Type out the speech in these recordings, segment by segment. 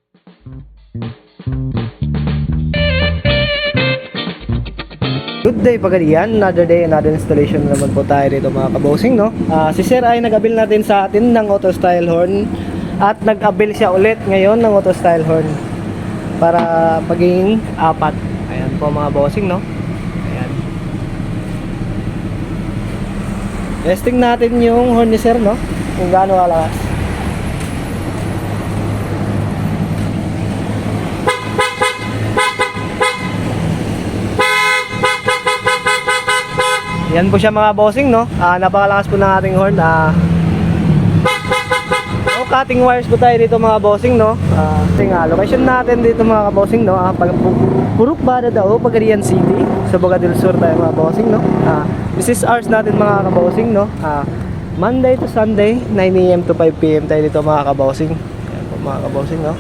Good day pagkadiyan, another day, another installation na naman po tayo dito mga kabosing, no? Si Sir ay nag-abil natin sa atin ng auto style horn at nag-abil siya ulit ngayon ng auto style horn para maging apat. Ayan po mga bossing, no? Ayan. Testing natin yung horn ni Sir, no? Kung gaano kalakas. Yan po siya mga bossing, no? Napakalakas po ng ating horn. Cutting wires po tayo dito mga bossing, no? Location natin dito mga bossing, no? Purok Bada daw, Pagadian City. Sa Boca del Sur tayo mga bossing, no? Business hours natin mga kabosing, no? Monday to Sunday, 9 AM to 5 PM tayo dito mga kabosing. Yan po mga kabosing, no?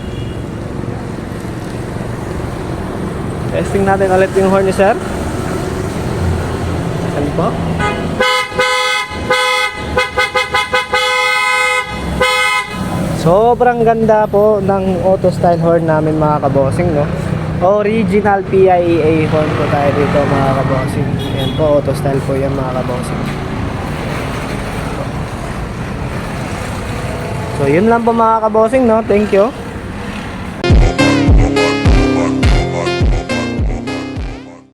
Testing natin ulit yung horn ni Sir. Ano po? Sobrang ganda po ng auto style horn namin mga kabosing, no? Original PIEA horn po tayo dito mga kabosing. Yan po, auto style po yan mga kabosing. So yun lang po mga kabosing, no? Thank you.